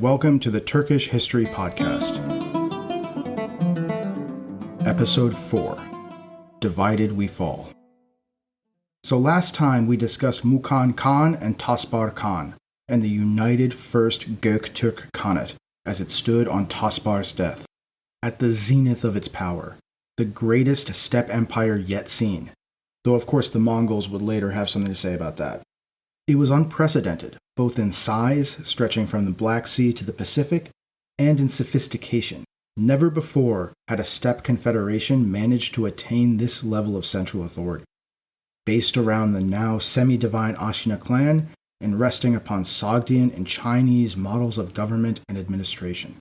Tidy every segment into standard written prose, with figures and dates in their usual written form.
welcome to the Turkish History Podcast. Episode 4, Divided We Fall. So last time we discussed Mukan Khan and Taspar Khan, and the united First Göktürk Khanate as it stood on Taspar's death, at the zenith of its power, the greatest steppe empire yet seen, though of course the Mongols would later have something to say about that. It was unprecedented, both in size, stretching from the Black Sea to the Pacific, and in sophistication. Never before had a steppe confederation managed to attain this level of central authority, based around the now semi-divine Ashina clan and resting upon Sogdian and Chinese models of government and administration.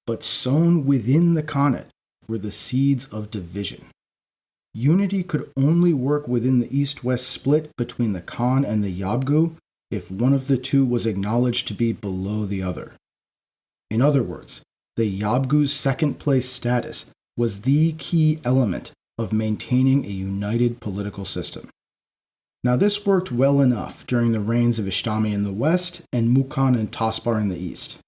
But sown within the Khanate were the seeds of division. Unity could only work within the east-west split between the Khan and the Yabgu if one of the two was acknowledged to be below the other. In other words, the Yabgu's second-place status was the key element of maintaining a united political system. Now this worked well enough during the reigns of Istami in the west and Mukan and Taspar in the east.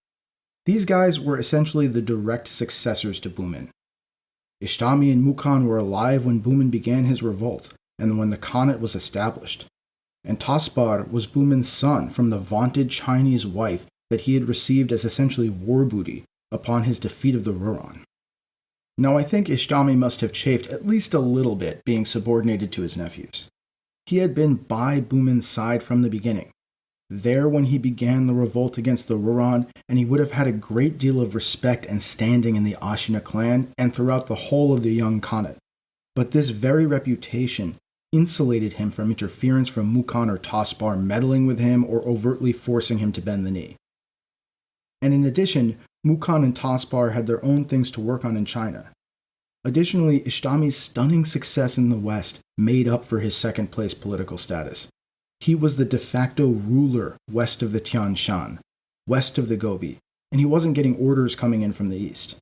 These guys were essentially the direct successors to Bumin. Istami and Mukan were alive when Bumin began his revolt and when the Khanate was established. And Taspar was Bumin's son from the vaunted Chinese wife that he had received as essentially war booty upon his defeat of the Rouran. Now I think Istami must have chafed at least a little bit being subordinated to his nephews. He had been by Bumin's side from the beginning, there when he began the revolt against the Rouran, and he would have had a great deal of respect and standing in the Ashina clan and throughout the whole of the young Khanate. But this very reputation insulated him from interference from Mukan or Taspar meddling with him or overtly forcing him to bend the knee. And in addition, Mukan and Taspar had their own things to work on in China. Additionally, Istami's stunning success in the West made up for his second-place political status. He was the de facto ruler west of the Tian Shan, west of the Gobi, and he wasn't getting orders coming in from the east.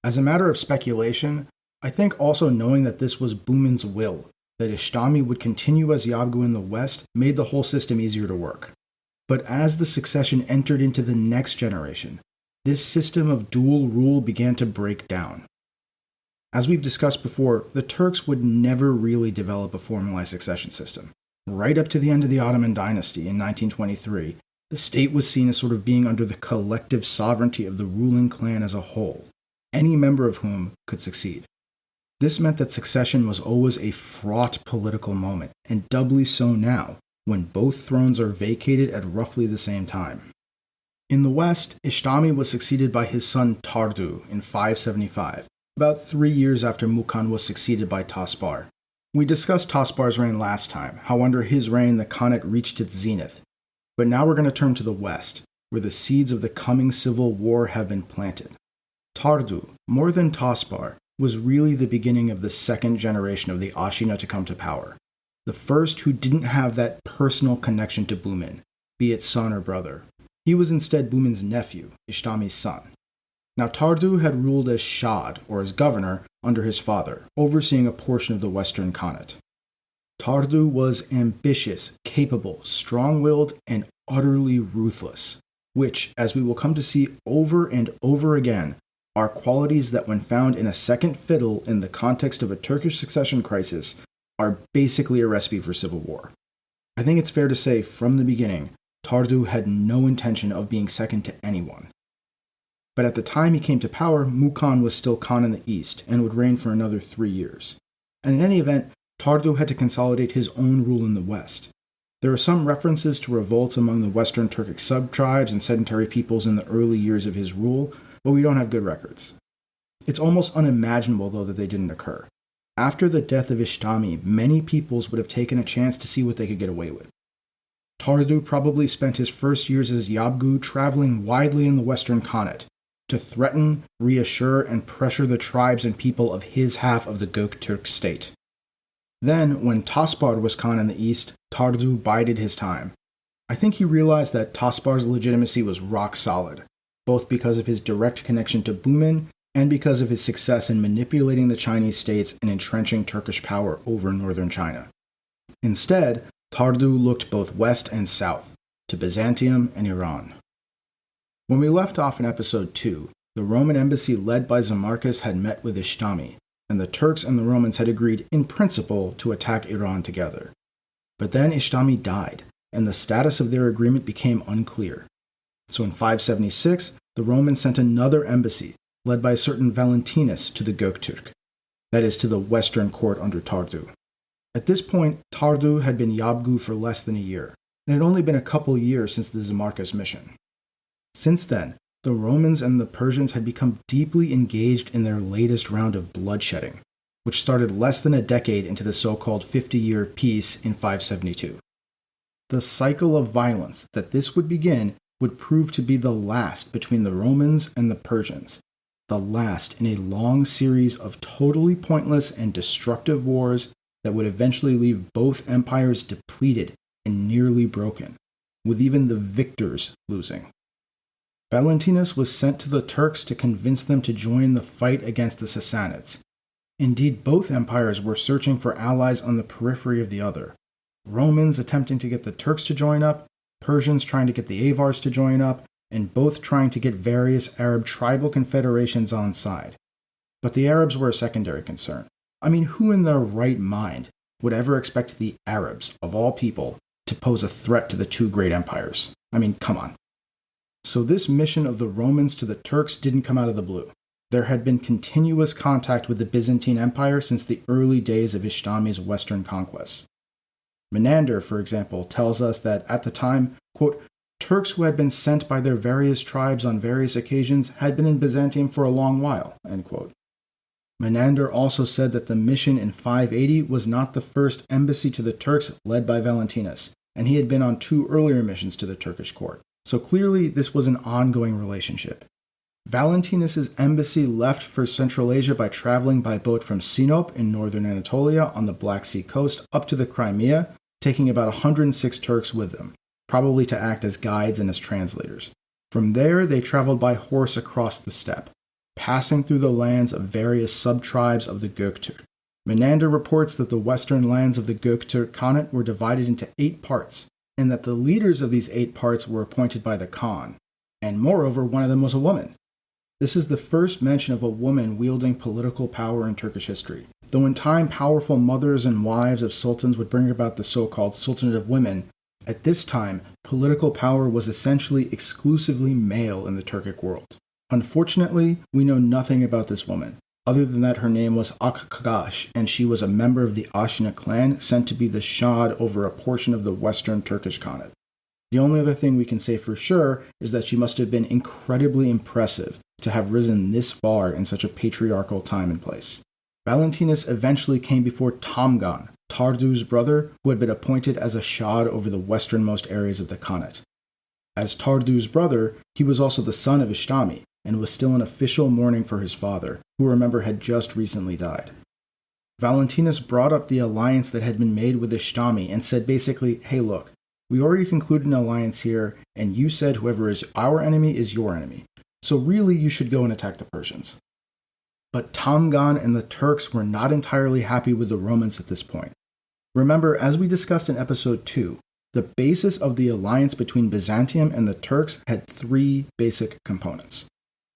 As a matter of speculation, I think also knowing that this was Bumin's will, that Istami would continue as Yabgu in the west, made the whole system easier to work. But as the succession entered into the next generation, this system of dual rule began to break down. As we've discussed before, the Turks would never really develop a formalized succession system. Right up to the end of the Ottoman dynasty in 1923, the state was seen as sort of being under the collective sovereignty of the ruling clan as a whole, any member of whom could succeed. This meant that succession was always a fraught political moment, and doubly so now, when both thrones are vacated at roughly the same time. In the west, Istami was succeeded by his son Tardu in 575, about 3 years after Mukan was succeeded by Taspar. We discussed Taspar's reign last time, how under his reign the Khanate reached its zenith. But now we're going to turn to the west, where the seeds of the coming civil war have been planted. Tardu, more than Taspar, was really the beginning of the second generation of the Ashina to come to power. The first who didn't have that personal connection to Bumin, be it son or brother. He was instead Bumin's nephew, Istami's son. Now Tardu had ruled as Shad, or as governor, under his father, overseeing a portion of the western Khanate. Tardu was ambitious, capable, strong-willed, and utterly ruthless, which, as we will come to see over and over again, are qualities that when found in a second fiddle in the context of a Turkish succession crisis, are basically a recipe for civil war. I think it's fair to say from the beginning, Tardu had no intention of being second to anyone. But at the time he came to power, Mukan was still Khan in the east and would reign for another 3 years. And in any event, Tardu had to consolidate his own rule in the west. There are some references to revolts among the western Turkic sub-tribes and sedentary peoples in the early years of his rule, but we don't have good records. It's almost unimaginable, though, that they didn't occur. After the death of Istami, many peoples would have taken a chance to see what they could get away with. Tardu probably spent his first years as Yabgu traveling widely in the western Khanate, to threaten, reassure, and pressure the tribes and people of his half of the Göktürk state. Then, when Taspar was Khan in the east, Tardu bided his time. I think he realized that Taspar's legitimacy was rock solid, both because of his direct connection to Bumin and because of his success in manipulating the Chinese states and entrenching Turkish power over northern China. Instead, Tardu looked both west and south, to Byzantium and Iran. When we left off in episode 2, the Roman embassy led by Zamarkas had met with Istami, and the Turks and the Romans had agreed in principle to attack Iran together. But then Istami died, and the status of their agreement became unclear. So in 576, the Romans sent another embassy, led by a certain Valentinus, to the Göktürk, that is, to the western court under Tardu. At this point, Tardu had been Yabgu for less than a year, and it had only been a couple years since the Zamarkas mission. Since then, the Romans and the Persians had become deeply engaged in their latest round of bloodshedding, which started less than a decade into the so-called 50-year peace in 572. The cycle of violence that this would begin would prove to be the last between the Romans and the Persians, the last in a long series of totally pointless and destructive wars that would eventually leave both empires depleted and nearly broken, with even the victors losing. Valentinus was sent to the Turks to convince them to join the fight against the Sassanids. Indeed, both empires were searching for allies on the periphery of the other. Romans attempting to get the Turks to join up, Persians trying to get the Avars to join up, and both trying to get various Arab tribal confederations on side. But the Arabs were a secondary concern. I mean, who in their right mind would ever expect the Arabs, of all people, to pose a threat to the two great empires? I mean, come on. So this mission of the Romans to the Turks didn't come out of the blue. There had been continuous contact with the Byzantine Empire since the early days of Istami's western conquests. Menander, for example, tells us that at the time, quote, Turks who had been sent by their various tribes on various occasions had been in Byzantium for a long while, end quote. Menander also said that the mission in 580 was not the first embassy to the Turks led by Valentinus, and he had been on 2 earlier missions to the Turkish court. So clearly this was an ongoing relationship. Valentinus's embassy left for Central Asia by traveling by boat from Sinop in northern Anatolia on the Black Sea coast up to the Crimea, taking about 106 Turks with them, probably to act as guides and as translators. From there, they traveled by horse across the steppe, passing through the lands of various sub-tribes of the Göktürk. Menander reports that the western lands of the Göktürk Khanate were divided into 8 parts, and that the leaders of these 8 parts were appointed by the Khan, and moreover, one of them was a woman. This is the first mention of a woman wielding political power in Turkish history. Though in time powerful mothers and wives of sultans would bring about the so-called Sultanate of Women, at this time, political power was essentially exclusively male in the Turkic world. Unfortunately, we know nothing about this woman, other than that her name was Akkagash, and she was a member of the Ashina clan sent to be the Shah over a portion of the western Turkish Khanate. The only other thing we can say for sure is that she must have been incredibly impressive to have risen this far in such a patriarchal time and place. Valentinus eventually came before Tamgan, Tardu's brother, who had been appointed as a Shah over the westernmost areas of the Khanate. As Tardu's brother, he was also the son of Istami, and was still in official mourning for his father, who remember had just recently died. Valentinus brought up the alliance that had been made with Istami and said basically, hey look, we already concluded an alliance here, and you said whoever is our enemy is your enemy. So really you should go and attack the Persians. But Tamgan and the Turks were not entirely happy with the Romans at this point. Remember, as we discussed in episode 2, the basis of the alliance between Byzantium and the Turks had 3 basic components: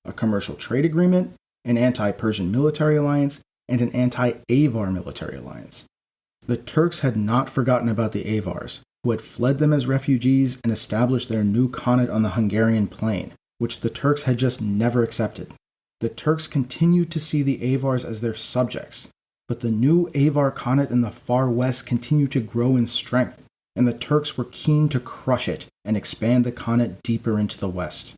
a commercial trade agreement, an anti-Persian military alliance, and an anti-Avar military alliance. The Turks had not forgotten about the Avars, who had fled them as refugees and established their new Khanate on the Hungarian plain, which the Turks had just never accepted. The Turks continued to see the Avars as their subjects, but the new Avar Khanate in the far west continued to grow in strength, and the Turks were keen to crush it and expand the Khanate deeper into the west.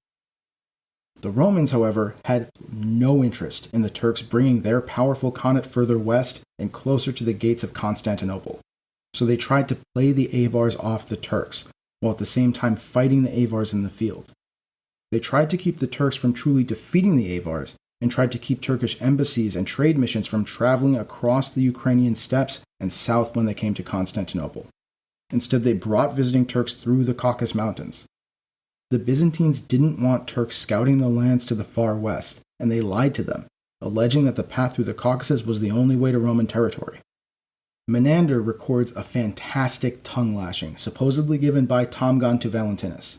The Romans, however, had no interest in the Turks bringing their powerful Khanate further west and closer to the gates of Constantinople, so they tried to play the Avars off the Turks, while at the same time fighting the Avars in the field. They tried to keep the Turks from truly defeating the Avars, and tried to keep Turkish embassies and trade missions from traveling across the Ukrainian steppes and south when they came to Constantinople. Instead, they brought visiting Turks through the Caucasus Mountains. The Byzantines didn't want Turks scouting the lands to the far west, and they lied to them, alleging that the path through the Caucasus was the only way to Roman territory. Menander records a fantastic tongue lashing, supposedly given by Tamgan to Valentinus.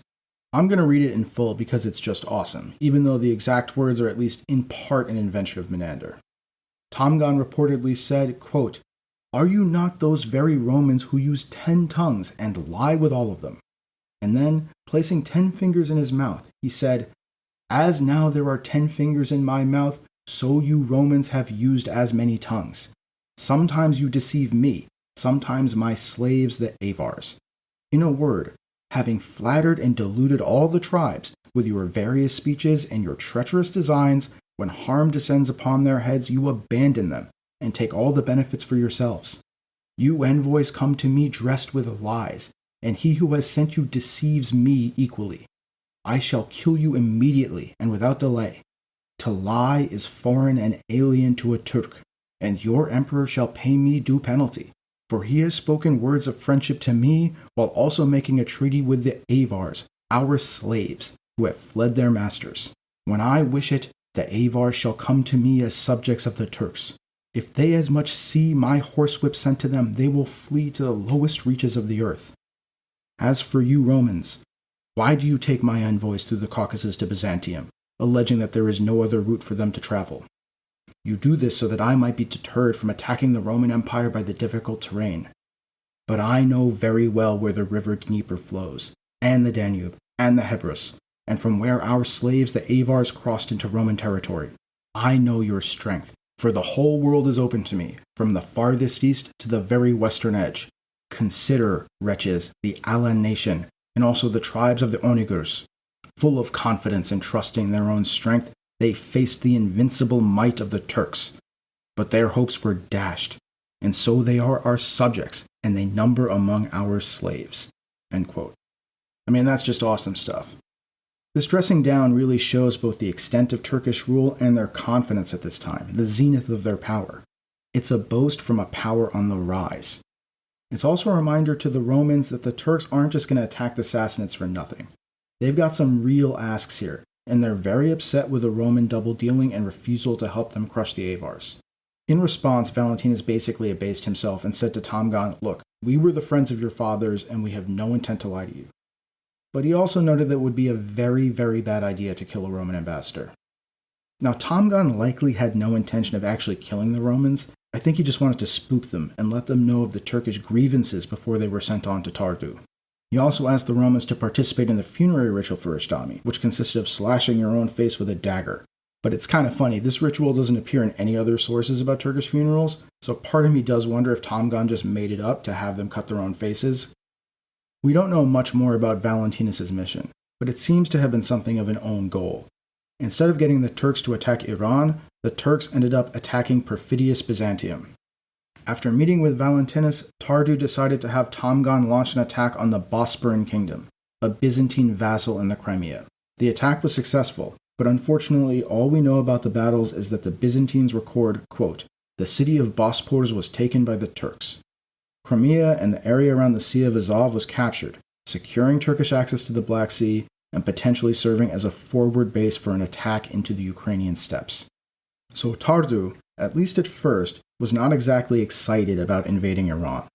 I'm going to read it in full because it's just awesome, even though the exact words are at least in part an invention of Menander. Tamgan reportedly said, quote, "Are you not those very Romans who use 10 tongues and lie with all of them?" And then, placing 10 fingers in his mouth, he said, "As now there are 10 fingers in my mouth, so you Romans have used as many tongues. Sometimes you deceive me, sometimes my slaves the Avars. In a word, having flattered and deluded all the tribes with your various speeches and your treacherous designs, when harm descends upon their heads, you abandon them and take all the benefits for yourselves. You envoys come to me dressed with lies, and he who has sent you deceives me equally. I shall kill you immediately and without delay. To lie is foreign and alien to a Turk, and your emperor shall pay me due penalty, for he has spoken words of friendship to me while also making a treaty with the Avars, our slaves, who have fled their masters. When I wish it, the Avars shall come to me as subjects of the Turks. If they as much see my horsewhip sent to them, they will flee to the lowest reaches of the earth. As for you Romans, why do you take my envoys through the Caucasus to Byzantium, alleging that there is no other route for them to travel? You do this so that I might be deterred from attacking the Roman Empire by the difficult terrain. But I know very well where the river Dnieper flows, and the Danube, and the Hebrus, and from where our slaves the Avars crossed into Roman territory. I know your strength, for the whole world is open to me, from the farthest east to the very western edge. Consider, wretches, the Alan nation, and also the tribes of the Onigurs. Full of confidence and trusting their own strength, they faced the invincible might of the Turks. But their hopes were dashed, and so they are our subjects, and they number among our slaves." End quote. I mean, that's just awesome stuff. This dressing down really shows both the extent of Turkish rule and their confidence at this time, the zenith of their power. It's a boast from a power on the rise. It's also a reminder to the Romans that the Turks aren't just going to attack the Sassanids for nothing. They've got some real asks here, and they're very upset with the Roman double-dealing and refusal to help them crush the Avars. In response, Valentinus basically abased himself and said to Tamgan, "Look, we were the friends of your fathers, and we have no intent to lie to you." But he also noted that it would be a very, very bad idea to kill a Roman ambassador. Now, Tamgan likely had no intention of actually killing the Romans. I think he just wanted to spook them and let them know of the Turkish grievances before they were sent on to Tardu. He also asked the Romans to participate in the funerary ritual for Istami, which consisted of slashing your own face with a dagger. But it's kind of funny, this ritual doesn't appear in any other sources about Turkish funerals, so part of me does wonder if Tamgan just made it up to have them cut their own faces. We don't know much more about Valentinus' mission, but it seems to have been something of an own goal. Instead of getting the Turks to attack Iran, the Turks ended up attacking perfidious Byzantium. After meeting with Valentinus, Tardu decided to have Tamgan launch an attack on the Bosporan Kingdom, a Byzantine vassal in the Crimea. The attack was successful, but unfortunately all we know about the battles is that the Byzantines record, quote, "The city of Bosporus was taken by the Turks." Crimea and the area around the Sea of Azov was captured, securing Turkish access to the Black Sea and potentially serving as a forward base for an attack into the Ukrainian steppes. So Tardu, at least at first, was not exactly excited about invading Iran,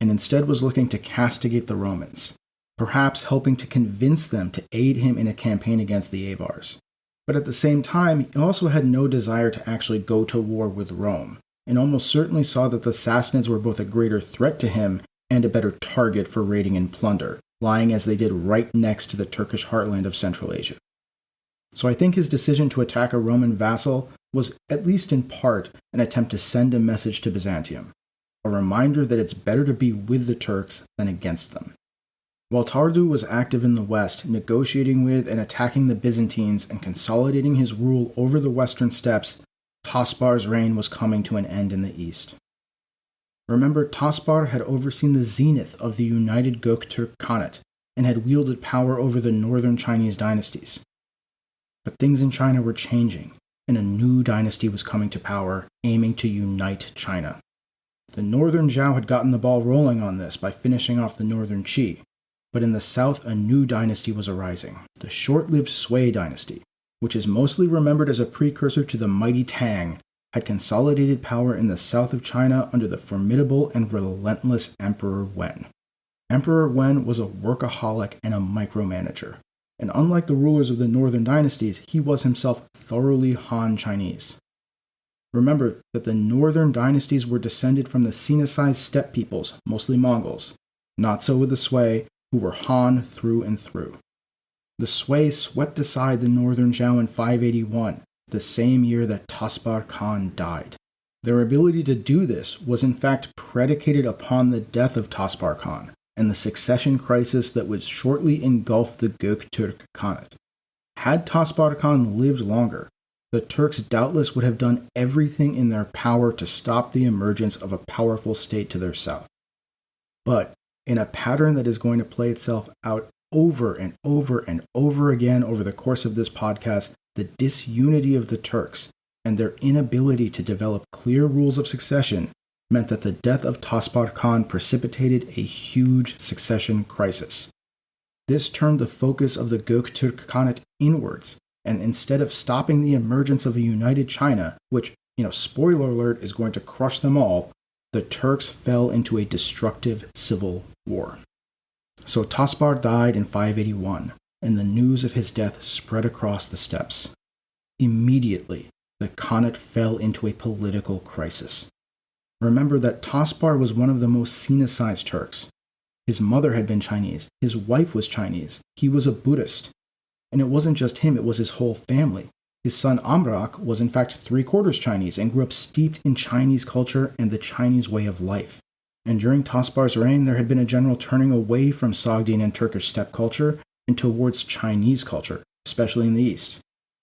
and instead was looking to castigate the Romans, perhaps helping to convince them to aid him in a campaign against the Avars. But at the same time, he also had no desire to actually go to war with Rome, and almost certainly saw that the Sassanids were both a greater threat to him and a better target for raiding and plunder, lying as they did right next to the Turkish heartland of Central Asia. So I think his decision to attack a Roman vassal was, at least in part, an attempt to send a message to Byzantium, a reminder that it's better to be with the Turks than against them. While Tardu was active in the west, negotiating with and attacking the Byzantines and consolidating his rule over the western steppes, Taspar's reign was coming to an end in the east. Remember, Taspar had overseen the zenith of the united Göktürk Khanate and had wielded power over the northern Chinese dynasties. But things in China were changing, and a new dynasty was coming to power, aiming to unite China. The northern Zhao had gotten the ball rolling on this by finishing off the northern Qi, but in the south a new dynasty was arising, the short-lived Sui dynasty, which is mostly remembered as a precursor to the mighty Tang, had consolidated power in the south of China under the formidable and relentless Emperor Wen. Emperor Wen was a workaholic and a micromanager, and unlike the rulers of the northern dynasties, he was himself thoroughly Han Chinese. Remember that the northern dynasties were descended from the Sinacized steppe peoples, mostly Mongols. Not so with the Sui, who were Han through and through. The Sui swept aside the northern Zhao in 581, the same year that Taspar Khan died. Their ability to do this was in fact predicated upon the death of Taspar Khan and the succession crisis that would shortly engulf the Göktürk Khanate. Had Taspar Khan lived longer, the Turks doubtless would have done everything in their power to stop the emergence of a powerful state to their south. But in a pattern that is going to play itself out over and over and over again over the course of this podcast, the disunity of the Turks and their inability to develop clear rules of succession meant that the death of Taspar Khan precipitated a huge succession crisis. This turned the focus of the Göktürk Khanate inwards, and instead of stopping the emergence of a united China, which, spoiler alert, is going to crush them all, the Turks fell into a destructive civil war. So Taspar died in 581, and the news of his death spread across the steppes. Immediately, the Khanate fell into a political crisis. Remember that Taspar was one of the most Sinacized Turks. His mother had been Chinese, his wife was Chinese, he was a Buddhist. And it wasn't just him, it was his whole family. His son Amrak was in fact 3/4 Chinese and grew up steeped in Chinese culture and the Chinese way of life. And during Taspar's reign, there had been a general turning away from Sogdian and Turkish steppe culture and towards Chinese culture, especially in the east.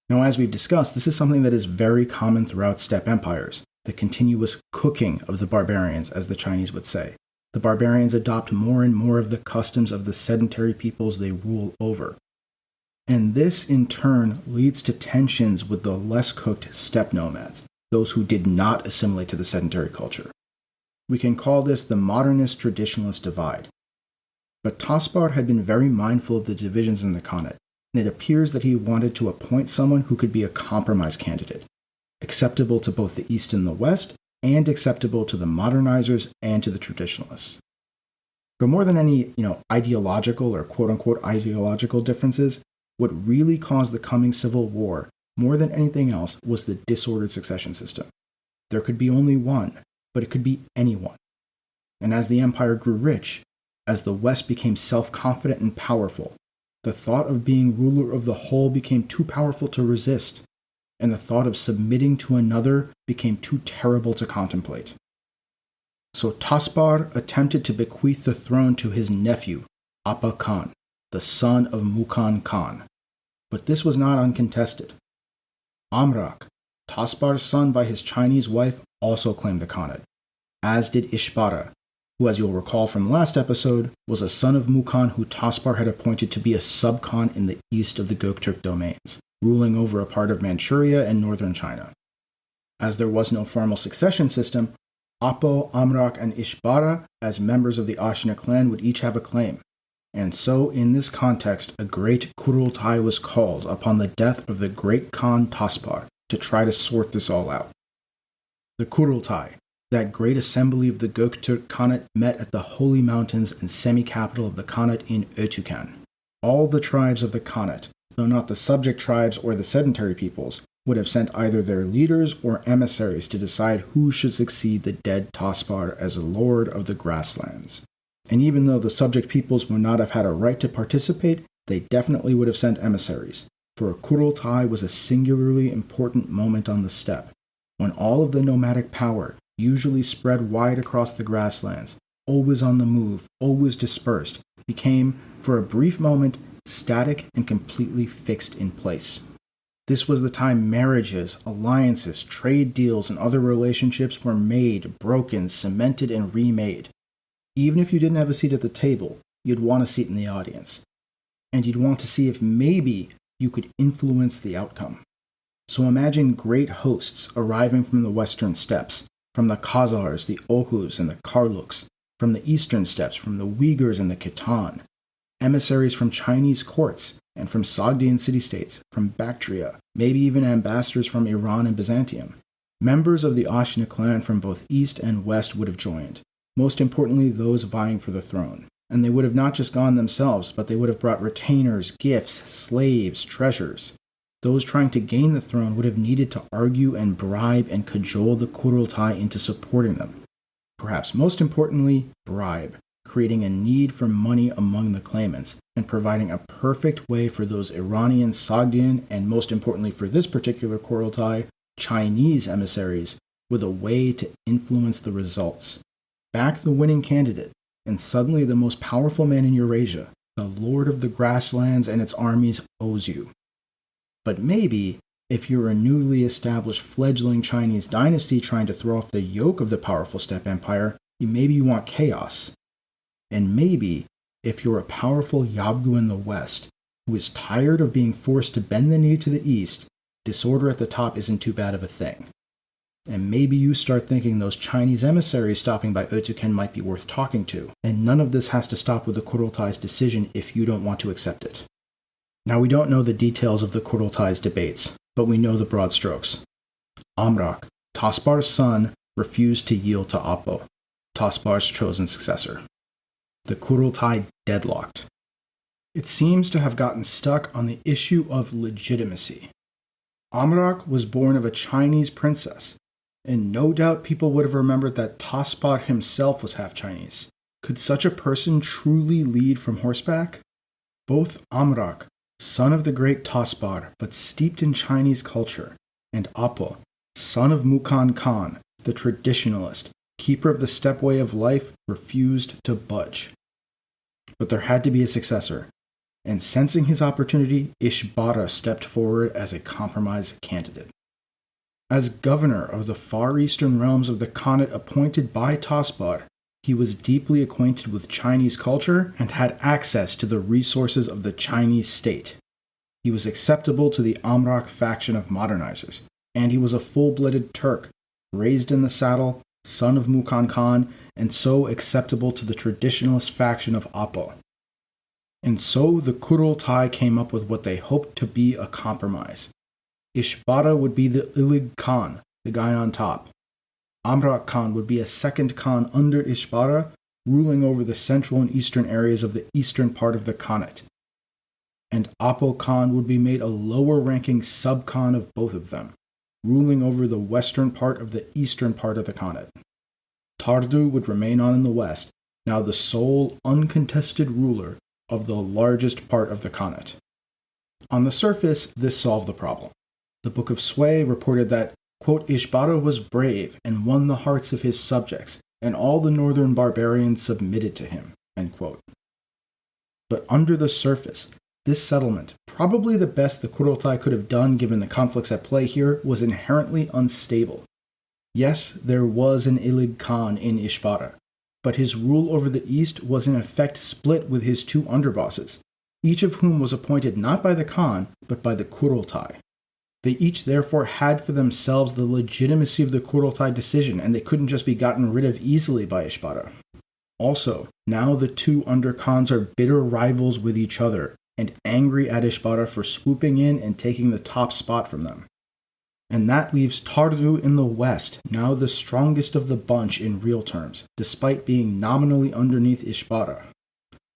Now, as we've discussed, this is something that is very common throughout steppe empires, the continuous cooking of the barbarians, as the Chinese would say. The barbarians adopt more and more of the customs of the sedentary peoples they rule over. And this, in turn, leads to tensions with the less cooked steppe nomads, those who did not assimilate to the sedentary culture. We can call this the modernist-traditionalist divide. But Taspar had been very mindful of the divisions in the Khanate, and it appears that he wanted to appoint someone who could be a compromise candidate, acceptable to both the East and the West, and acceptable to the modernizers and to the traditionalists. But more than any, ideological or quote-unquote ideological differences, what really caused the coming civil war, more than anything else, was the disordered succession system. There could be only one, but it could be anyone. And as the empire grew rich, as the West became self-confident and powerful, the thought of being ruler of the whole became too powerful to resist, and the thought of submitting to another became too terrible to contemplate. So Taspar attempted to bequeath the throne to his nephew, Apa Khan, the son of Mukan Khan. But this was not uncontested. Amrak, Taspar's son by his Chinese wife, also claimed the Khanate, as did Ishbara, who, as you'll recall from last episode, was a son of Mukan who Taspar had appointed to be a sub-Khan in the east of the Göktürk domains, ruling over a part of Manchuria and northern China. As there was no formal succession system, Apo, Amrak, and Ishbara, as members of the Ashina clan, would each have a claim. And so, in this context, a great Kurultai was called upon the death of the great Khan Taspar to try to sort this all out. The Kurultai, that great assembly of the Göktürk Khanate, met at the Holy Mountains and semi-capital of the Khanate in Ötüken. All the tribes of the Khanate, though not the subject tribes or the sedentary peoples, would have sent either their leaders or emissaries to decide who should succeed the dead Taspar as lord of the grasslands. And even though the subject peoples would not have had a right to participate, they definitely would have sent emissaries, for a Kurultai was a singularly important moment on the steppe, when all of the nomadic power, usually spread wide across the grasslands, always on the move, always dispersed, became, for a brief moment, static and completely fixed in place. This was the time marriages, alliances, trade deals, and other relationships were made, broken, cemented, and remade. Even if you didn't have a seat at the table, you'd want a seat in the audience. And you'd want to see if maybe you could influence the outcome. So imagine great hosts arriving from the western steppes, from the Khazars, the Oghuz, and the Karluks, from the eastern steppes, from the Uyghurs and the Khitan, emissaries from Chinese courts, and from Sogdian city-states, from Bactria, maybe even ambassadors from Iran and Byzantium. Members of the Ashina clan from both east and west would have joined, most importantly those vying for the throne, And they would have not just gone themselves, but they would have brought retainers, gifts, slaves, treasures. Those trying to gain the throne would have needed to argue and bribe and cajole the Kurultai into supporting them. Perhaps most importantly, bribe, creating a need for money among the claimants, and providing a perfect way for those Iranian Sogdian, and most importantly for this particular Kurultai, Chinese emissaries, with a way to influence the results. Back the winning candidate, and suddenly the most powerful man in Eurasia, the lord of the grasslands and its armies, owes you. But maybe, if you're a newly established fledgling Chinese dynasty trying to throw off the yoke of the powerful steppe empire, maybe you want chaos. And maybe, if you're a powerful Yabgu in the west, who is tired of being forced to bend the knee to the east, disorder at the top isn't too bad of a thing. And maybe you start thinking those Chinese emissaries stopping by Göktürk might be worth talking to, and none of this has to stop with the Kurultai's decision if you don't want to accept it. Now, we don't know the details of the Kurultai's debates, but we know the broad strokes. Amrak, Taspar's son, refused to yield to Apo, Taspar's chosen successor. The Kurultai deadlocked. It seems to have gotten stuck on the issue of legitimacy. Amrak was born of a Chinese princess, and no doubt people would have remembered that Taspar himself was half Chinese. Could such a person truly lead from horseback? Both Amrak, son of the great Taspar, but steeped in Chinese culture, and Apo, son of Mukan Khan, the traditionalist, keeper of the steppe way of life, refused to budge. But there had to be a successor, and sensing his opportunity, Ishbara stepped forward as a compromise candidate. As governor of the far eastern realms of the Khanate appointed by Taspar, he was deeply acquainted with Chinese culture and had access to the resources of the Chinese state. He was acceptable to the Amrak faction of modernizers, and he was a full-blooded Turk, raised in the saddle, son of Mukan Khan, and so acceptable to the traditionalist faction of Apo. And so the Kurultai came up with what they hoped to be a compromise. Ishbara would be the Ilig Khan, the guy on top. Amrak Khan would be a second Khan under Ishbara, ruling over the central and eastern areas of the eastern part of the Khanate. And Apo Khan would be made a lower-ranking sub-Khan of both of them, ruling over the western part of the eastern part of the Khanate. Tardu would remain on in the west, now the sole uncontested ruler of the largest part of the Khanate. On the surface, this solved the problem. The Book of Sway reported that, quote, Ishbara was brave and won the hearts of his subjects, and all the northern barbarians submitted to him, end quote. But under the surface, this settlement, probably the best the Kurultai could have done given the conflicts at play here, was inherently unstable. Yes, there was an Ilig Khan in Ishbara, but his rule over the east was in effect split with his two underbosses, each of whom was appointed not by the Khan, but by the Kurultai. They each therefore had for themselves the legitimacy of the Kurultai decision, and they couldn't just be gotten rid of easily by Ishbara. Also, now the two under-Khans are bitter rivals with each other, and angry at Ishbara for swooping in and taking the top spot from them. And that leaves Tardu in the west, now the strongest of the bunch in real terms, despite being nominally underneath Ishbara.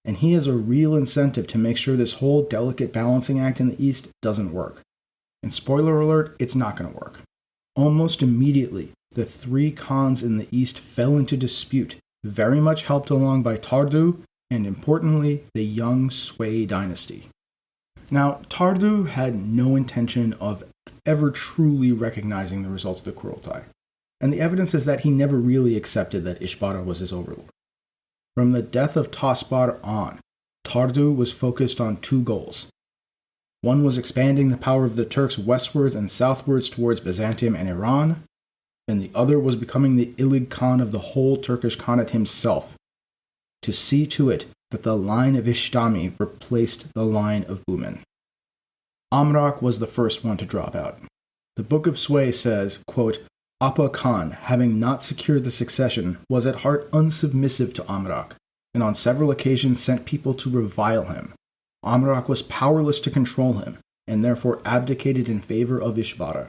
And he has a real incentive to make sure this whole delicate balancing act in the east doesn't work. And spoiler alert, it's not going to work. Almost immediately, the three Khans in the east fell into dispute, very much helped along by Tardu, and importantly, the young Sway dynasty. Now, Tardu had no intention of ever truly recognizing the results of the Kurultai, and the evidence is that he never really accepted that Ishbara was his overlord. From the death of Taspar on, Tardu was focused on two goals. One was expanding the power of the Turks westwards and southwards towards Byzantium and Iran, and the other was becoming the Ilig Khan of the whole Turkish Khanate himself, to see to it that the line of Istami replaced the line of Bumin. Amrak was the first one to drop out. The Book of Sway says, quote, Apa Khan, having not secured the succession, was at heart unsubmissive to Amrak, and on several occasions sent people to revile him. Amrak was powerless to control him, and therefore abdicated in favor of Ishbara.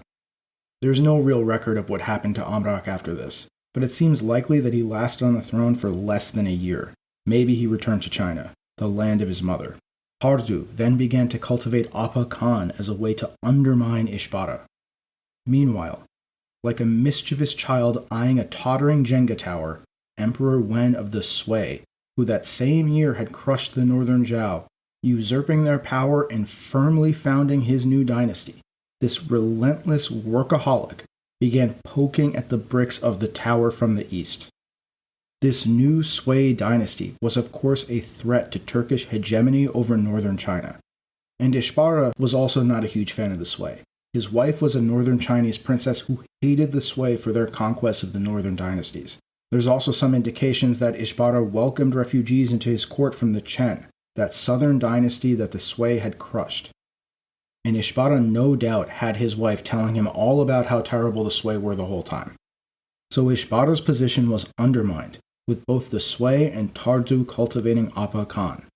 There's no real record of what happened to Amrak after this, but it seems likely that he lasted on the throne for less than a year, Maybe he returned to China, the land of his mother. Tardu then began to cultivate Apa Khan as a way to undermine Ishbara. Meanwhile, like a mischievous child eyeing a tottering Jenga tower, Emperor Wen of the Sui, who that same year had crushed the northern Zhao, usurping their power and firmly founding his new dynasty, this relentless workaholic began poking at the bricks of the tower from the east. This new Sui dynasty was of course a threat to Turkish hegemony over northern China. And Ishbara was also not a huge fan of the Sui. His wife was a northern Chinese princess who hated the Sui for their conquest of the northern dynasties. There's also some indications that Ishbara welcomed refugees into his court from the Chen, that southern dynasty that the Sui had crushed. And Ishbara no doubt had his wife telling him all about how terrible the Sui were the whole time. So Ishbara's position was undermined, with both the Sui and Tardu cultivating Apa Khan.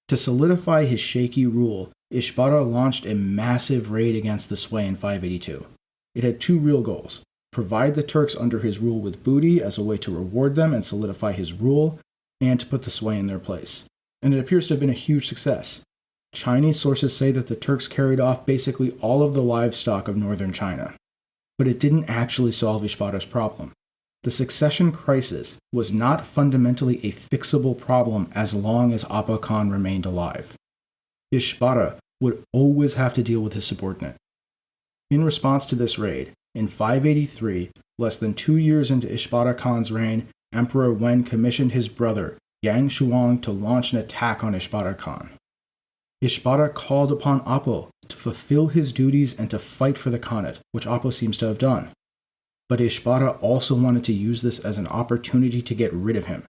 To solidify his shaky rule, Ishbara launched a massive raid against the Sui in 582. It had two real goals: provide the Turks under his rule with booty as a way to reward them and solidify his rule, and to put the Sui in their place. And it appears to have been a huge success. Chinese sources say that the Turks carried off basically all of the livestock of northern China. But it didn't actually solve Ishbara's problem. The succession crisis was not fundamentally a fixable problem as long as Apa Khan remained alive. Ishbara would always have to deal with his subordinate. In response to this raid, in 583, less than 2 years into Ishbara Khan's reign, Emperor Wen commissioned his brother, Yang Shuang, to launch an attack on Ishbara Khan. Ishbara called upon Apo to fulfill his duties and to fight for the Khanate, which Apo seems to have done. But Ishbara also wanted to use this as an opportunity to get rid of him.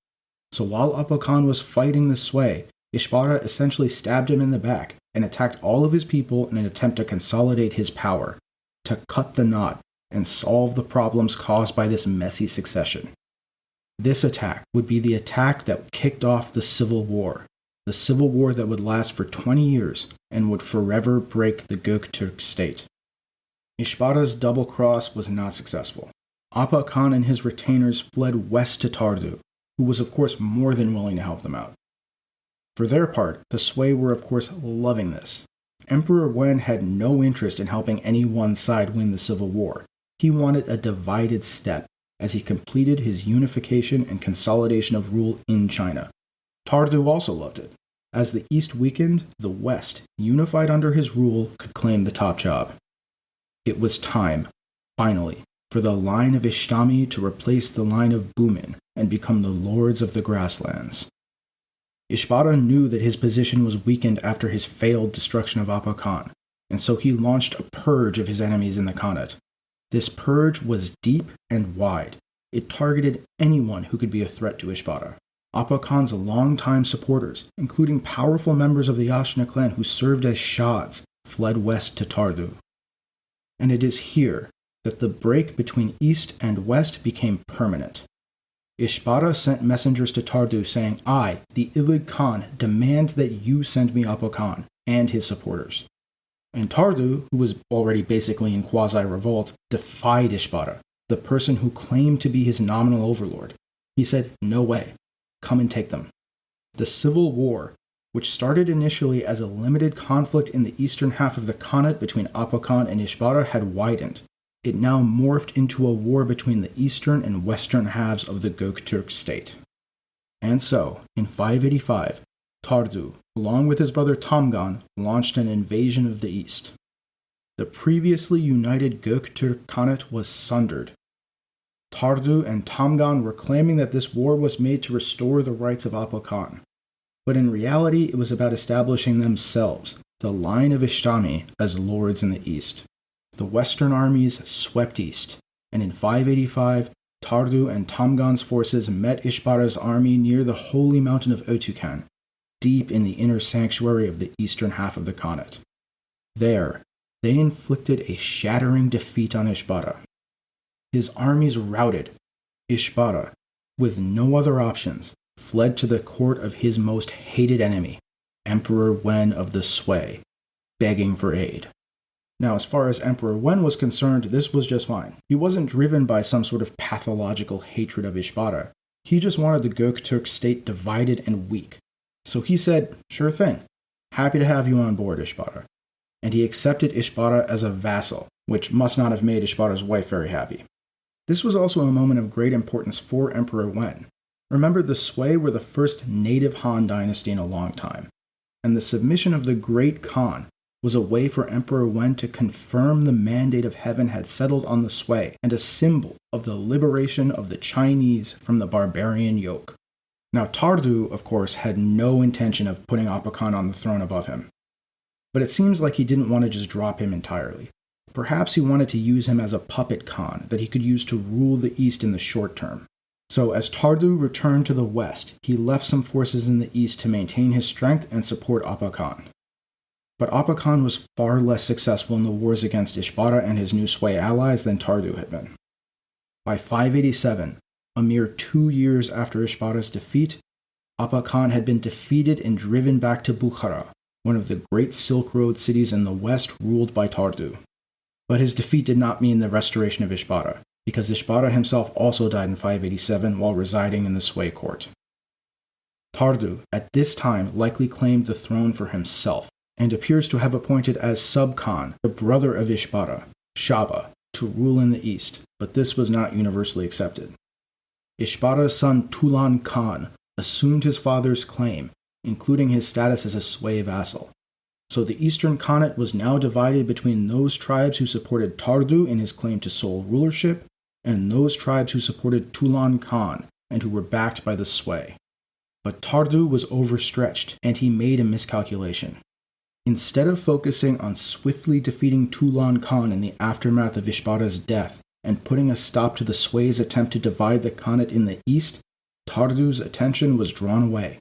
So while Apa Khan was fighting the Sui, Ishbara essentially stabbed him in the back and attacked all of his people in an attempt to consolidate his power, to cut the knot and solve the problems caused by this messy succession. This attack would be the attack that kicked off the civil war that would last for 20 years and would forever break the Göktürk state. Ishbara's double cross was not successful. Apa Khan and his retainers fled west to Tardu, who was of course more than willing to help them out. For their part, the Sui were of course loving this. Emperor Wen had no interest in helping any one side win the civil war. He wanted a divided step as he completed his unification and consolidation of rule in China. Tardu also loved it. As the East weakened, the West, unified under his rule, could claim the top job. It was time, finally, for the line of Istami to replace the line of Bumin and become the lords of the grasslands. Ishbara knew that his position was weakened after his failed destruction of Apa Khan, and so he launched a purge of his enemies in the Khanate. This purge was deep and wide. It targeted anyone who could be a threat to Ishbara. Apa Khan's longtime supporters, including powerful members of the Yashna clan who served as shads, fled west to Tardu. And it is here that the break between East and West became permanent. Ishbara sent messengers to Tardu saying, I, the Ilig Khan, demand that you send me Apa Khan and his supporters. And Tardu, who was already basically in quasi-revolt, defied Ishbara, the person who claimed to be his nominal overlord. He said, no way, come and take them. The civil war, which started initially as a limited conflict in the eastern half of the Khanate between Apa Khan and Ishbara, had widened. It now morphed into a war between the eastern and western halves of the Göktürk state. And so, in 585, Tardu, along with his brother Tamgan, launched an invasion of the east. The previously united Göktürk Khanate was sundered. Tardu and Tamgan were claiming that this war was made to restore the rights of Apa Khan. But in reality, it was about establishing themselves, the line of Istami, as lords in the east. The western armies swept east, and in 585, Tardu and Tamgan's forces met Ishbara's army near the holy mountain of Otukan, deep in the inner sanctuary of the eastern half of the Khanate. There, they inflicted a shattering defeat on Ishbara. His armies routed. Ishbara, with no other options, fled to the court of his most hated enemy, Emperor Wen of the Sui, begging for aid. Now, as far as Emperor Wen was concerned, this was just fine. He wasn't driven by some sort of pathological hatred of Ishbara. He just wanted the Göktürk state divided and weak. So he said, sure thing, happy to have you on board, Ishbara. And he accepted Ishbara as a vassal, which must not have made Ishbara's wife very happy. This was also a moment of great importance for Emperor Wen. Remember, the Sui were the first native Han dynasty in a long time, and the submission of the Great Khan was a way for Emperor Wen to confirm the mandate of heaven had settled on the Sui and a symbol of the liberation of the Chinese from the barbarian yoke. Now, Tardu, of course, had no intention of putting Apa Khan on the throne above him, but it seems like he didn't want to just drop him entirely. Perhaps he wanted to use him as a puppet Khan that he could use to rule the east in the short term. So as Tardu returned to the west, he left some forces in the east to maintain his strength and support Apa Khan. But Apa Khan was far less successful in the wars against Ishbara and his new Sui allies than Tardu had been. By 587, a mere 2 years after Ishbara's defeat, Apa Khan had been defeated and driven back to Bukhara, one of the great Silk Road cities in the west ruled by Tardu. But his defeat did not mean the restoration of Ishbara, because Ishbara himself also died in 587 while residing in the Sui court. Tardu, at this time, likely claimed the throne for himself, and appears to have appointed as Sub-Khan, the brother of Ishbara, Shaba, to rule in the east, but this was not universally accepted. Ishbara's son Tulan Khan assumed his father's claim, including his status as a Sui vassal. So the Eastern Khanate was now divided between those tribes who supported Tardu in his claim to sole rulership, and those tribes who supported Tulan Khan and who were backed by the Sui. But Tardu was overstretched, and he made a miscalculation. Instead of focusing on swiftly defeating Tulan Khan in the aftermath of Ishbara's death and putting a stop to the Sui's attempt to divide the Khanate in the east, Tardu's attention was drawn away.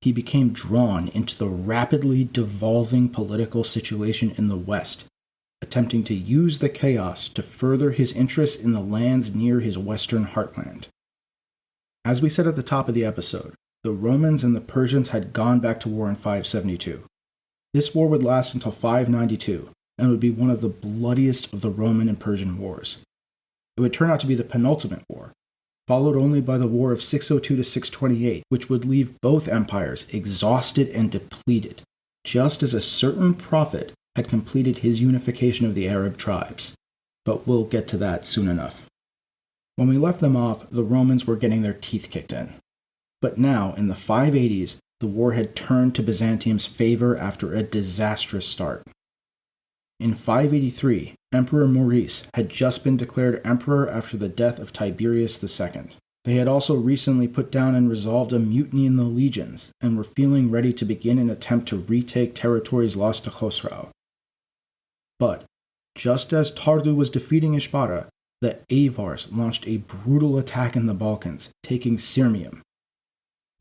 He became drawn into the rapidly devolving political situation in the west, attempting to use the chaos to further his interests in the lands near his western heartland. As we said at the top of the episode, the Romans and the Persians had gone back to war in 572. This war would last until 592 and would be one of the bloodiest of the Roman and Persian wars. It would turn out to be the penultimate war, followed only by the War of 602 to 628, which would leave both empires exhausted and depleted, just as a certain prophet had completed his unification of the Arab tribes. But we'll get to that soon enough. When we left them off, the Romans were getting their teeth kicked in. But now, in the 580s, the war had turned to Byzantium's favor after a disastrous start. In 583, Emperor Maurice had just been declared emperor after the death of Tiberius II. They had also recently put down and resolved a mutiny in the legions, and were feeling ready to begin an attempt to retake territories lost to Khosrau. But, just as Tardu was defeating Ishbara, the Avars launched a brutal attack in the Balkans, taking Sirmium.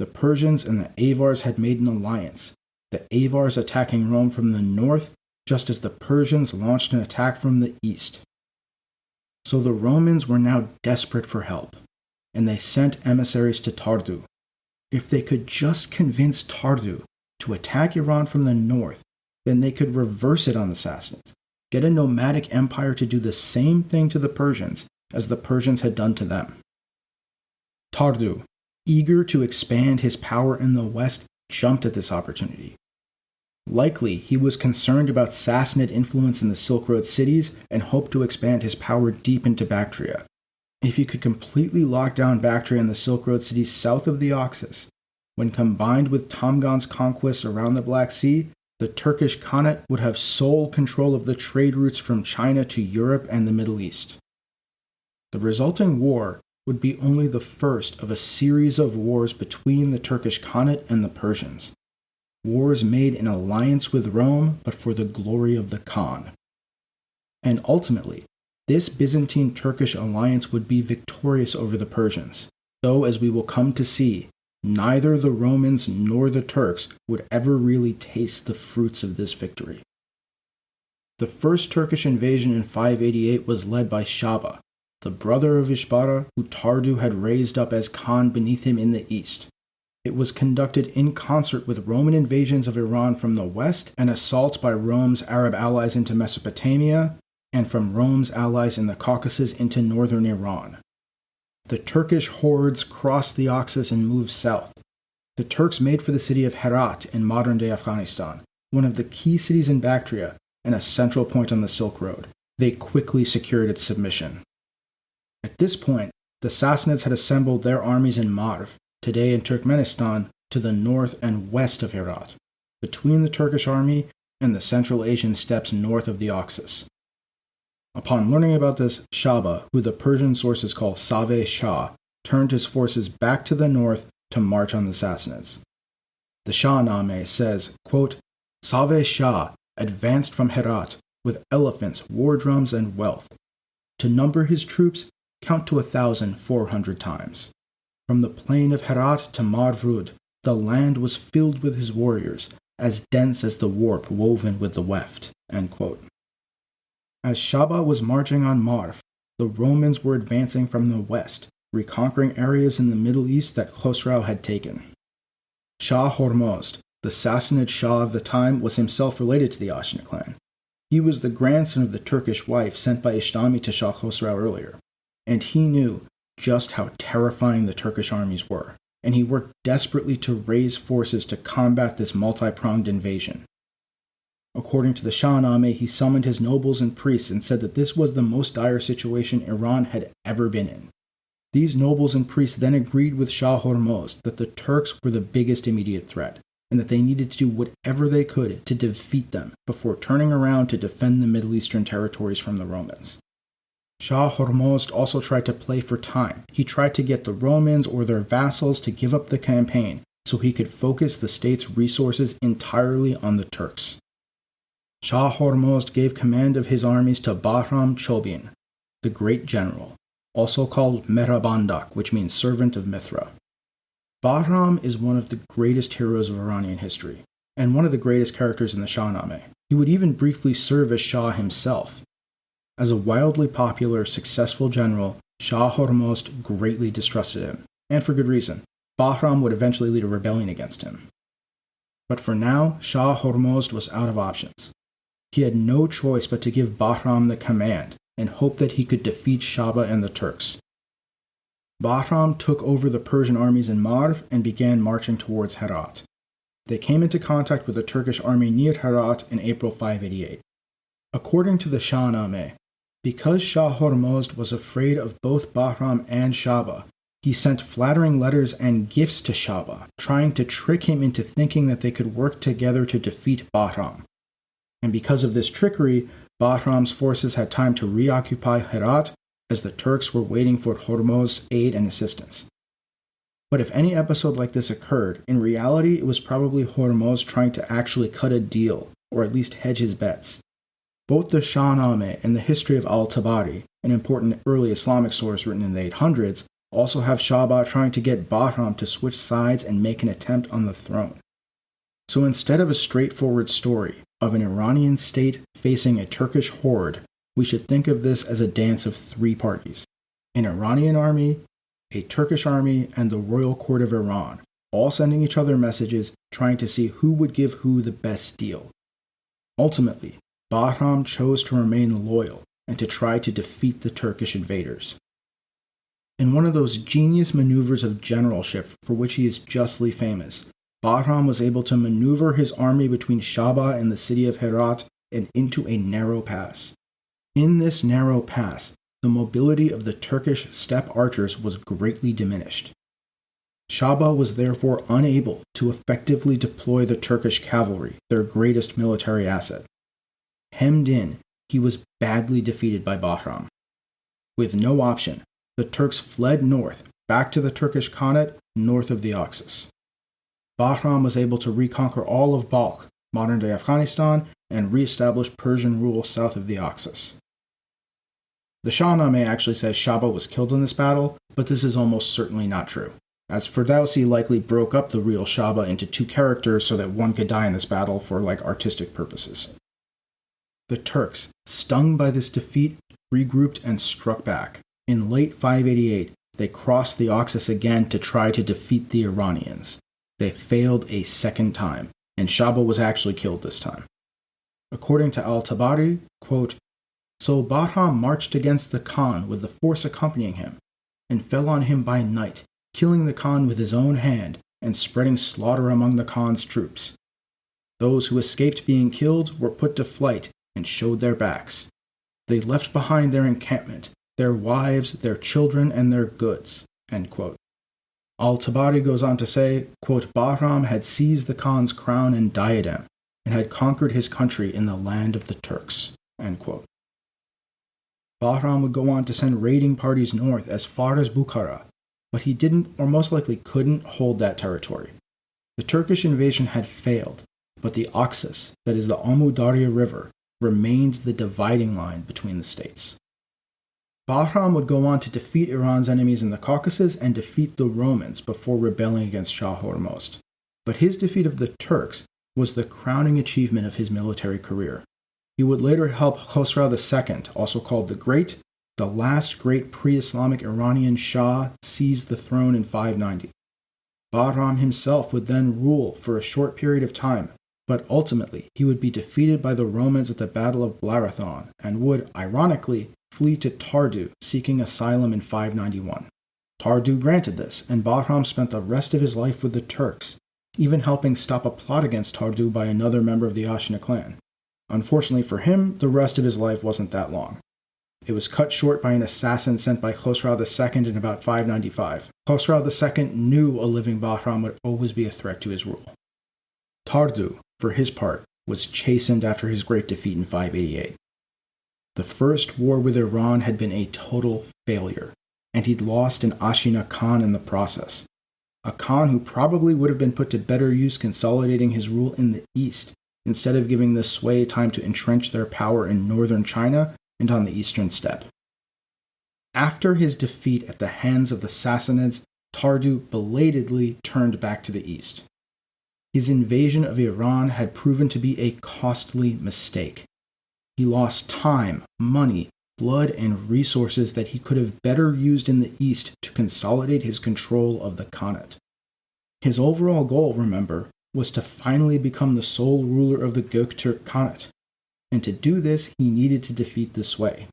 The Persians and the Avars had made an alliance, the Avars attacking Rome from the north, just as the Persians launched an attack from the east. So the Romans were now desperate for help, and they sent emissaries to Tardu. If they could just convince Tardu to attack Iran from the north, then they could reverse it on the Sassanids, get a nomadic empire to do the same thing to the Persians as the Persians had done to them. Tardu, eager to expand his power in the west, jumped at this opportunity. Likely, he was concerned about Sassanid influence in the Silk Road cities and hoped to expand his power deep into Bactria. If he could completely lock down Bactria and the Silk Road cities south of the Oxus, when combined with Tomgan's conquests around the Black Sea, the Turkish Khanate would have sole control of the trade routes from China to Europe and the Middle East. The resulting war would be only the first of a series of wars between the Turkish Khanate and the Persians. Wars made in alliance with Rome, but for the glory of the Khan. And ultimately, this Byzantine-Turkish alliance would be victorious over the Persians, though, as we will come to see, neither the Romans nor the Turks would ever really taste the fruits of this victory. The first Turkish invasion in 588 was led by Shaba, the brother of Ishbara, who Tardu had raised up as Khan beneath him in the east. It was conducted in concert with Roman invasions of Iran from the west and assaults by Rome's Arab allies into Mesopotamia, and from Rome's allies in the Caucasus into northern Iran. the Turkish hordes crossed the Oxus and moved south. The Turks made for the city of Herat in modern-day Afghanistan, one of the key cities in Bactria and a central point on the Silk Road. They quickly secured its submission. At this point, the Sassanids had assembled their armies in Marv, today in Turkmenistan, to the north and west of Herat, between the Turkish army and the Central Asian steppes north of the Oxus. Upon learning about this, Shaba, who the Persian sources call Saveh Shah, turned his forces back to the north to march on the Sassanids. The Shahnameh says, quote, Saveh Shah advanced from Herat with elephants, war drums, and wealth. To number his troops, count to 1,400 times. From the plain of Herat to Marvrud, the land was filled with his warriors, as dense as the warp woven with the weft. End quote. As Shaba was marching on Marv, the Romans were advancing from the west, reconquering areas in the Middle East that Khosrau had taken. Shah Hormozd, the Sassanid Shah of the time, was himself related to the Ashina clan. He was the grandson of the Turkish wife sent by Istami to Shah Khosrau earlier, and he knew just how terrifying the Turkish armies were, and he worked desperately to raise forces to combat this multi-pronged invasion. According to the Shahnameh, he summoned his nobles and priests and said that this was the most dire situation Iran had ever been in. These nobles and priests then agreed with Shah Hormozd that the Turks were the biggest immediate threat, and that they needed to do whatever they could to defeat them before turning around to defend the Middle Eastern territories from the Romans. Shah Hormozd also tried to play for time. He tried to get the Romans or their vassals to give up the campaign so he could focus the state's resources entirely on the Turks. Shah Hormozd gave command of his armies to Bahram Chobin, the great general, also called Mehrabandak, which means servant of Mithra. Bahram is one of the greatest heroes of Iranian history, and one of the greatest characters in the Shahnameh. He would even briefly serve as Shah himself. As a wildly popular, successful general, Shah Hormozd greatly distrusted him, and for good reason. Bahram would eventually lead a rebellion against him. But for now, Shah Hormozd was out of options. He had no choice but to give Bahram the command and hope that he could defeat Shaba and the Turks. Bahram took over the Persian armies in Marv and began marching towards Herat. They came into contact with the Turkish army near Herat in April 588. According to the Shahnameh, because Shah Hormozd was afraid of both Bahram and Shaba, he sent flattering letters and gifts to Shaba, trying to trick him into thinking that they could work together to defeat Bahram. And because of this trickery, Bahram's forces had time to reoccupy Herat as the Turks were waiting for Hormozd's aid and assistance. But if any episode like this occurred, in reality it was probably Hormozd trying to actually cut a deal, or at least hedge his bets. Both the Shahnameh and the history of al-Tabari, an important early Islamic source written in the 800s, also have Shaba trying to get Bahram to switch sides and make an attempt on the throne. So instead of a straightforward story of an Iranian state facing a Turkish horde, we should think of this as a dance of three parties: an Iranian army, a Turkish army, and the royal court of Iran, all sending each other messages trying to see who would give who the best deal. Ultimately, Bahram chose to remain loyal and to try to defeat the Turkish invaders. In one of those genius maneuvers of generalship for which he is justly famous, Bahram was able to maneuver his army between Shaba and the city of Herat and into a narrow pass. In this narrow pass, the mobility of the Turkish steppe archers was greatly diminished. Shaba was therefore unable to effectively deploy the Turkish cavalry, their greatest military asset. Hemmed in, he was badly defeated by Bahram. With no option, the Turks fled north, back to the Turkish Khanate north of the Oxus. Bahram was able to reconquer all of Balkh, modern-day Afghanistan, and re-establish Persian rule south of the Oxus. The Shahnameh actually says Shaba was killed in this battle, but this is almost certainly not true, as Ferdowsi likely broke up the real Shaba into two characters so that one could die in this battle for artistic purposes. The Turks, stung by this defeat, regrouped and struck back. In late 588, they crossed the Oxus again to try to defeat the Iranians. They failed a second time, and Shaba was actually killed this time. According to al-Tabari, quote, "So Bahram marched against the Khan with the force accompanying him. and fell on him by night, killing the Khan with his own hand and spreading slaughter among the Khan's troops. Those who escaped being killed were put to flight and showed their backs. They left behind their encampment, their wives, their children, and their goods." End quote. Al-Tabari goes on to say, quote, "Bahram had seized the Khan's crown and diadem, and had conquered his country in the land of the Turks." End quote. Bahram would go on to send raiding parties north as far as Bukhara, but he didn't, or most likely couldn't, hold that territory. The Turkish invasion had failed, but the Oxus, that is the Amu Darya River, remained the dividing line between the states. Bahram would go on to defeat Iran's enemies in the Caucasus and defeat the Romans before rebelling against Shah Hormozd. But his defeat of the Turks was the crowning achievement of his military career. He would later help Khosrau II, also called the Great, the last great pre-Islamic Iranian Shah, seize the throne in 590. Bahram himself would then rule for a short period of time, but ultimately he would be defeated by the Romans at the Battle of Blarathon and would, ironically, flee to Tardu, seeking asylum in 591. Tardu granted this, and Bahram spent the rest of his life with the Turks, even helping stop a plot against Tardu by another member of the Ashina clan. Unfortunately for him, the rest of his life wasn't that long. It was cut short by an assassin sent by Khosrau II in about 595. Khosrau II knew a living Bahram would always be a threat to his rule. Tardu, for his part, was chastened after his great defeat in 588. The first war with Iran had been a total failure, and he'd lost an Ashina Khan in the process. A Khan who probably would have been put to better use consolidating his rule in the east, instead of giving the Sui time to entrench their power in northern China and on the eastern steppe. After his defeat at the hands of the Sassanids, Tardu belatedly turned back to the east. His invasion of Iran had proven to be a costly mistake. He lost time, money, blood, and resources that he could have better used in the east to consolidate his control of the Khanate. His overall goal, remember, was to finally become the sole ruler of the Göktürk Khanate, and to do this he needed to defeat the Sui.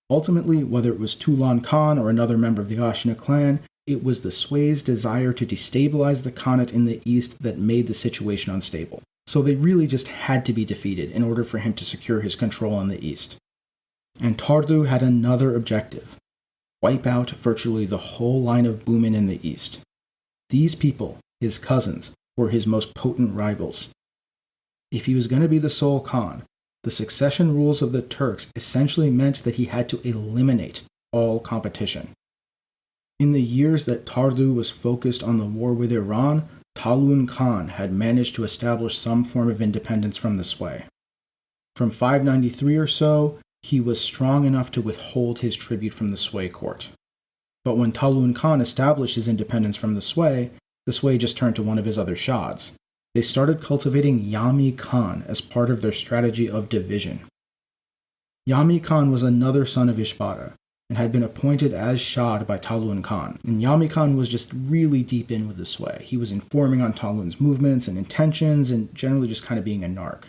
Ultimately, whether it was Tulan Khan or another member of the Ashina clan, it was the Sui's desire to destabilize the Khanate in the east that made the situation unstable. So they really just had to be defeated in order for him to secure his control in the east. And Tardu had another objective: wipe out virtually the whole line of Bumin in the east. These people, his cousins, were his most potent rivals. If he was going to be the sole Khan, the succession rules of the Turks essentially meant that he had to eliminate all competition. In the years that Tardu was focused on the war with Iran, Talun Khan had managed to establish some form of independence from the Sui. From 593 or so, he was strong enough to withhold his tribute from the Sui court. But when Talun Khan established his independence from the Sui just turned to one of his other shads. They started cultivating Yami Khan as part of their strategy of division. Yami Khan was another son of Ishbara, and had been appointed as Shad by Talun Khan, and Yami Khan was just really deep in with the Sui. He was informing on Talun's movements and intentions, and generally just kind of being a narc.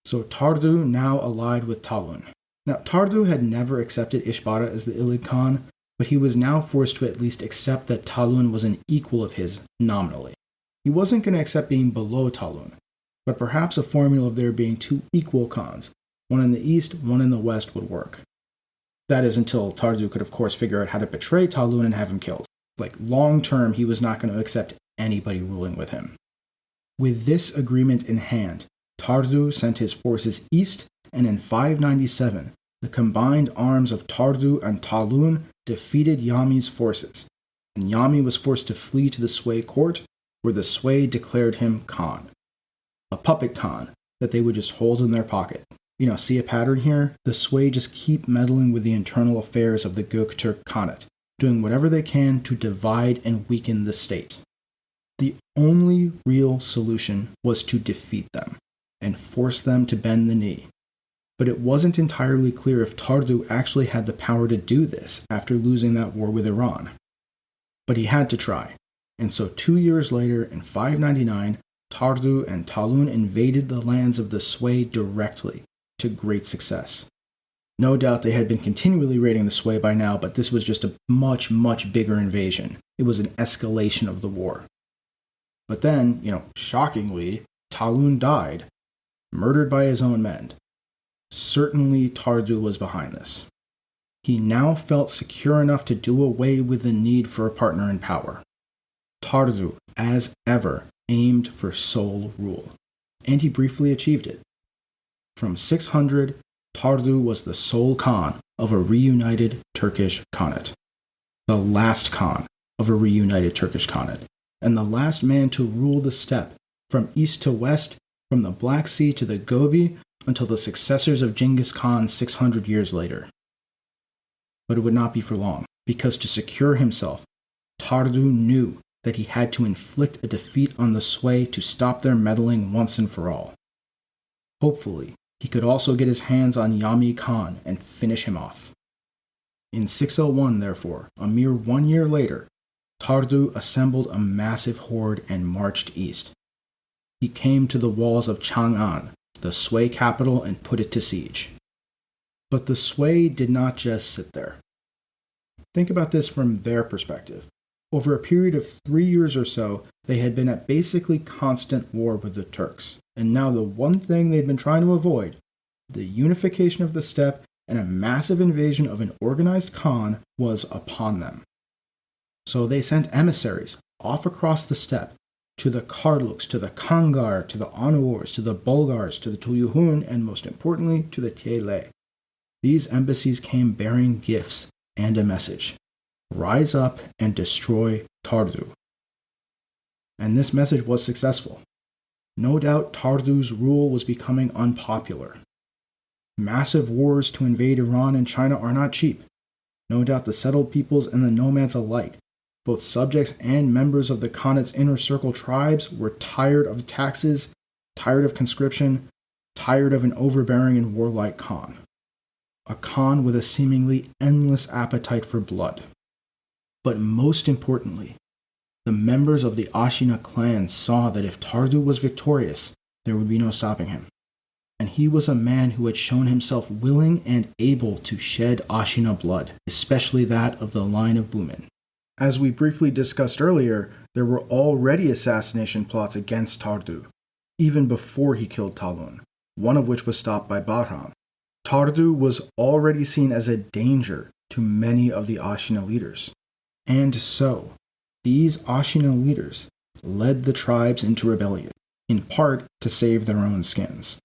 So Tardu now allied with Talun. Now Tardu had never accepted Ishbara as the Illig Khan, but he was now forced to at least accept that Talun was an equal of his, nominally. He wasn't going to accept being below Talun, but perhaps a formula of there being two equal Khans, one in the east, one in the west, would work. That is until Tardu could of course figure out how to betray Talun and have him killed. Long term, he was not going to accept anybody ruling with him. With this agreement in hand, Tardu sent his forces east, and in 597, the combined arms of Tardu and Talun defeated Yami's forces, and Yami was forced to flee to the Sui court, where the Sui declared him Khan. A puppet Khan that they would just hold in their pocket. See a pattern here? The Sui just keep meddling with the internal affairs of the Göktürk Khanate, doing whatever they can to divide and weaken the state. The only real solution was to defeat them, and force them to bend the knee. But it wasn't entirely clear if Tardu actually had the power to do this after losing that war with Iran. But he had to try, and so 2 years later, in 599, Tardu and Talun invaded the lands of the Sui directly, to great success. No doubt they had been continually raiding the Sui by now, but this was just a much, much bigger invasion. It was an escalation of the war. But then, shockingly, Talun died, murdered by his own men. Certainly Tardu was behind this. He now felt secure enough to do away with the need for a partner in power. Tardu, as ever, aimed for sole rule, and he briefly achieved it. From 600, Tardu was the sole Khan of a reunited Turkish Khanate, the last Khan of a reunited Turkish Khanate, and the last man to rule the steppe from east to west, from the Black Sea to the Gobi, until the successors of Genghis Khan 600 years later. But it would not be for long, because to secure himself, Tardu knew that he had to inflict a defeat on the Sui to stop their meddling once and for all. Hopefully, he could also get his hands on Yami Khan and finish him off. In 601, therefore, a mere 1 year later, Tardu assembled a massive horde and marched east. He came to the walls of Chang'an, the Sui capital, and put it to siege. But the Sui did not just sit there. Think about this from their perspective. Over a period of 3 years or so, they had been at basically constant war with the Turks. And now the one thing they'd been trying to avoid, the unification of the steppe and a massive invasion of an organized Khan, was upon them. So they sent emissaries off across the steppe to the Karluks, to the Kangar, to the Anuors, to the Bulgars, to the Tuyuhun, and most importantly, to the Tiele. These embassies came bearing gifts and a message: rise up and destroy Tardu. And this message was successful. No doubt Tardu's rule was becoming unpopular. Massive wars to invade Iran and China are not cheap. No doubt the settled peoples and the nomads alike, both subjects and members of the Khanate's inner circle tribes, were tired of taxes, tired of conscription, tired of an overbearing and warlike Khan. A Khan with a seemingly endless appetite for blood. But most importantly, the members of the Ashina clan saw that if Tardu was victorious, there would be no stopping him. And he was a man who had shown himself willing and able to shed Ashina blood, especially that of the line of Bumin. As we briefly discussed earlier, there were already assassination plots against Tardu, even before he killed Talun, one of which was stopped by Bahram. Tardu was already seen as a danger to many of the Ashina leaders. And so, these Ashina leaders led the tribes into rebellion, in part to save their own skins.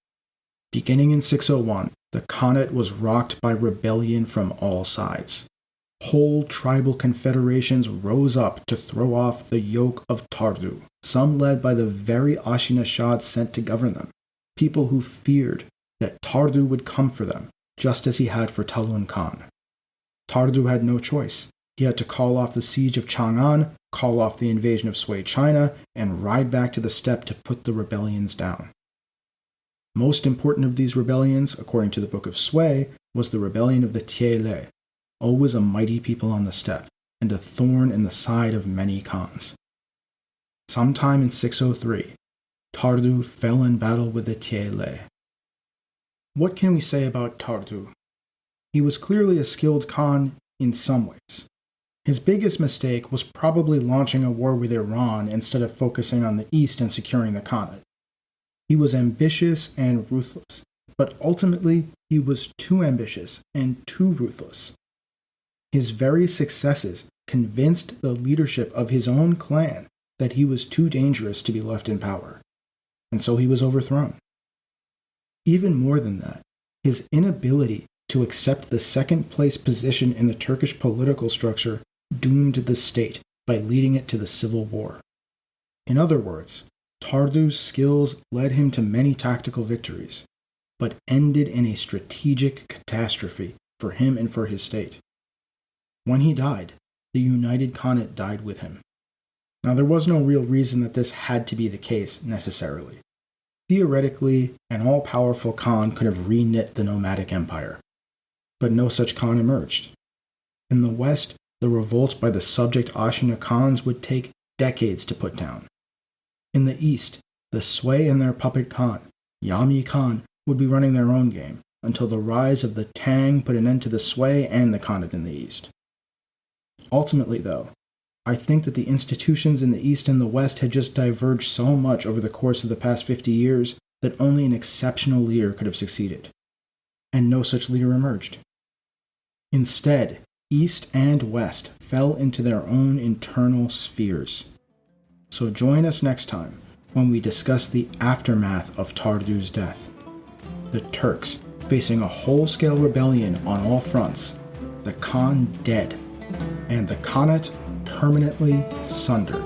Beginning in 601, the Khanate was rocked by rebellion from all sides. Whole tribal confederations rose up to throw off the yoke of Tardu, some led by the very Ashina Shads sent to govern them, people who feared that Tardu would come for them, just as he had for Talun Khan. Tardu had no choice. He had to call off the siege of Chang'an, call off the invasion of Sui China, and ride back to the steppe to put the rebellions down. Most important of these rebellions, according to the Book of Sui, was the rebellion of the Tiele, always a mighty people on the steppe, and a thorn in the side of many Khans. Sometime in 603, Tardu fell in battle with the Tiele. What can we say about Tardu? He was clearly a skilled Khan in some ways. His biggest mistake was probably launching a war with Iran instead of focusing on the east and securing the Khanate. He was ambitious and ruthless, but ultimately he was too ambitious and too ruthless. His very successes convinced the leadership of his own clan that he was too dangerous to be left in power, and so he was overthrown. Even more than that, his inability to accept the second-place position in the Turkish political structure doomed the state by leading it to the civil war. In other words, Tardu's skills led him to many tactical victories, but ended in a strategic catastrophe for him and for his state. When he died, the United Khanate died with him. Now, there was no real reason that this had to be the case, necessarily. Theoretically, an all-powerful Khan could have reknit the nomadic empire. But no such Khan emerged. In the West, the revolts by the subject Ashina Khans would take decades to put down. In the East, the Sui and their puppet Khan, Yami Khan, would be running their own game, until the rise of the Tang put an end to the sway and the Khanate in the East. Ultimately, though, I think that the institutions in the East and the West had just diverged so much over the course of the past 50 years that only an exceptional leader could have succeeded. And no such leader emerged. Instead, East and West fell into their own internal spheres. So join us next time when we discuss the aftermath of Tardu's death. The Turks facing a whole-scale rebellion on all fronts, the Khan dead, and the Khanate permanently sundered.